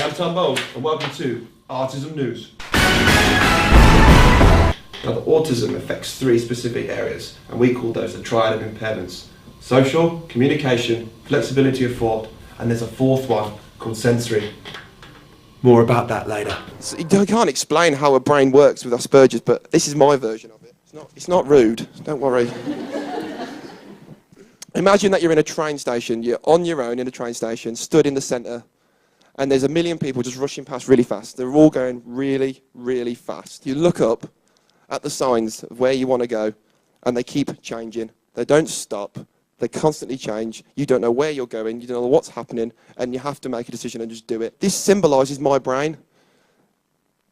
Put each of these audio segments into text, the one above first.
I'm Tom Bowles, and welcome to Autism News. Now, the autism affects 3 specific areas, and we call those the triad of impairments: social, communication, flexibility of thought, and there's a 4th one called sensory. More about that later. So I can't explain how a brain works with Asperger's, but this is my version of it. It's not rude, don't worry. Imagine that you're in a train station, you're on your own in a train station, stood in the centre, and there's a million people just rushing past really fast. They're all going really, really fast. You look up at the signs of where you want to go, and they keep changing. They don't stop. They constantly change. You don't know where you're going. You don't know what's happening, and you have to make a decision and just do it. This symbolises my brain,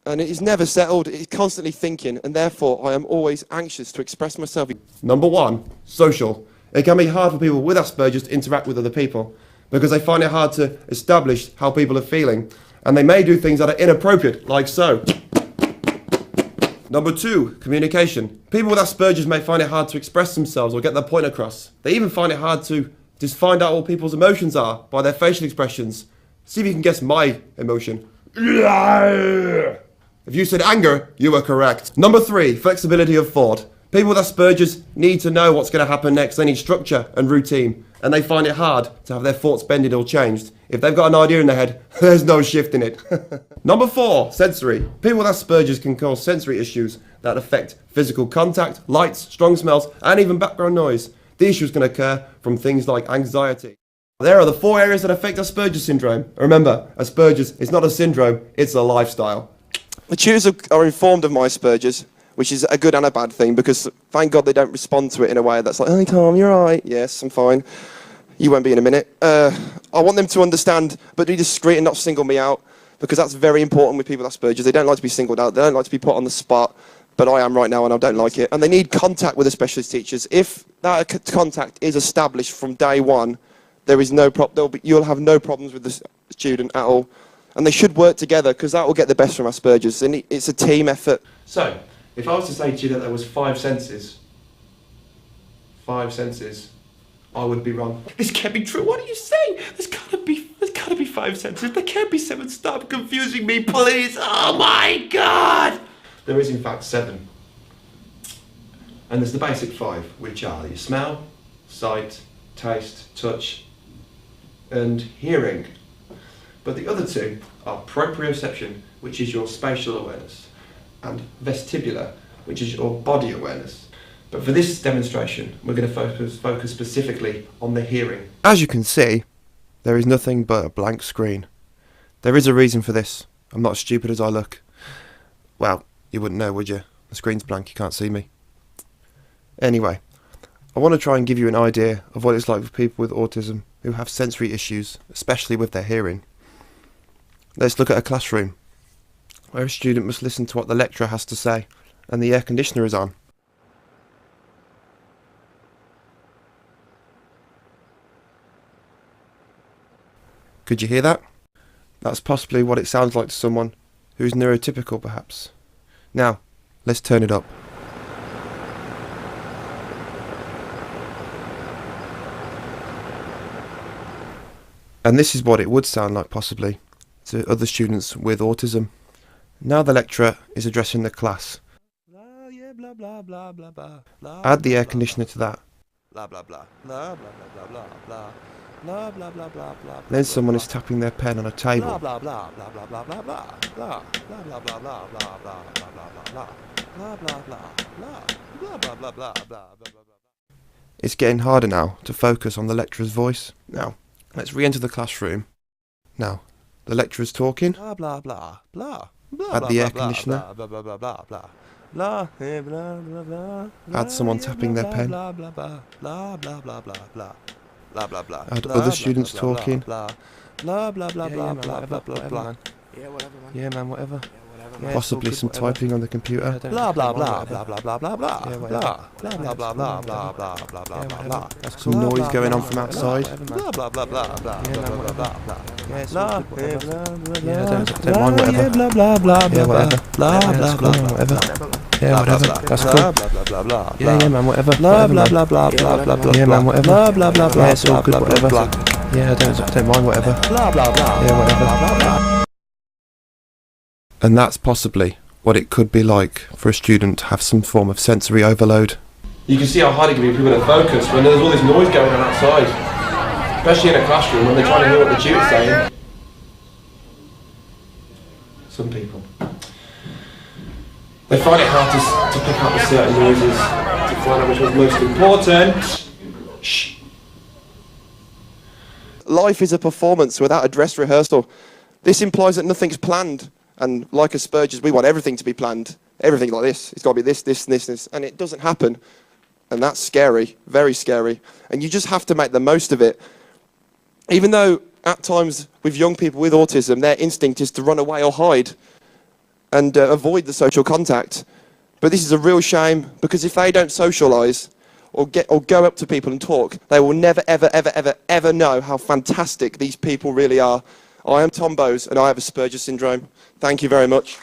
and it is never settled. It's constantly thinking, and therefore I am always anxious to express myself. Number 1, social. It can be hard for people with Asperger's to interact with other people because they find it hard to establish how people are feeling, and they may do things that are inappropriate, like so. Number 2, communication. People with Asperger's may find it hard to express themselves or get their point across. They even find it hard to just find out what people's emotions are by their facial expressions. See if you can guess my emotion. If you said anger, you were correct. Number 3, flexibility of thought. People with Asperger's need to know what's going to happen next. They need structure and routine, and they find it hard to have their thoughts bended or changed. If they've got an idea in their head, there's no shift in it. Number 4, sensory. People with Asperger's can cause sensory issues that affect physical contact, lights, strong smells, and even background noise. The issues can occur from things like anxiety. There are the 4 areas that affect Asperger's syndrome. Remember, Asperger's is not a syndrome, it's a lifestyle. The tutors are informed of my Asperger's, which is a good and a bad thing, because thank God they don't respond to it in a way that's like, "Hey Tom, you're right." "Yes, I'm fine. You won't be in a minute." I want them to understand, but be discreet and not single me out, because that's very important with people with Asperger's. They don't like to be singled out. They don't like to be put on the spot, but I am right now and I don't like it. And they need contact with the specialist teachers. If that contact is established from day one, there is no you'll have no problems with the student at all. And they should work together, because that will get the best from Asperger's. And it's a team effort. So, if I was to say to you that there was 5 senses, I would be wrong. This can't be true. What are you saying? There's gotta be 5 senses. There can't be 7. Stop confusing me, please. Oh my God! There is in fact 7. And there's the basic 5, which are your smell, sight, taste, touch, and hearing. But the other 2 are proprioception, which is your spatial awareness, and vestibular, which is your body awareness. But for this demonstration, we're going to focus specifically on the hearing. As you can see, there is nothing but a blank screen. There is a reason for this. I'm not as stupid as I look. Well, you wouldn't know, would you? The screen's blank, you can't see me. Anyway, I want to try and give you an idea of what it's like for people with autism who have sensory issues, especially with their hearing. Let's look at a classroom where a student must listen to what the lecturer has to say, and the air conditioner is on. Could you hear that? That's possibly what it sounds like to someone who's neurotypical, perhaps. Now, let's turn it up. And this is what it would sound like, possibly, to other students with autism. Now the lecturer is addressing the class. Add the air conditioner to that. Then someone is tapping their pen on a table. It's getting harder now to focus on the lecturer's voice. Now, let's re-enter the classroom. Now, the lecturer's talking. Add the air conditioner. Add someone tapping their pen. Add other students talking. Yeah, man, whatever. Possibly some typing on the computer. Some noise going on from outside. Yeah, don't mind whatever. Yeah, whatever. That's cool, whatever. Yeah, whatever. That's cool. Yeah, man, whatever. Yeah, man, whatever. Yeah, it's all good, whatever. Yeah, don't mind whatever. Yeah, whatever. And that's possibly what it could be like for a student to have some form of sensory overload. You can see how hard it can be for people to focus when there's all this noise going on outside. Especially in a classroom when they're trying to hear what the tutor's saying. Some people. They find it hard to pick up certain noises, to find out which one's most important. Shh. Life is a performance without a dress rehearsal. This implies that nothing's planned. And like Asperger's, we want everything to be planned. Everything like this. It's got to be this, this, and this, this. And it doesn't happen. And that's scary, very scary. And you just have to make the most of it. Even though at times with young people with autism, their instinct is to run away or hide and avoid the social contact. But this is a real shame, because if they don't socialise or go up to people and talk, they will never, ever, ever, ever, ever know how fantastic these people really are. I am Tom Bowes and I have Asperger's syndrome. Thank you very much.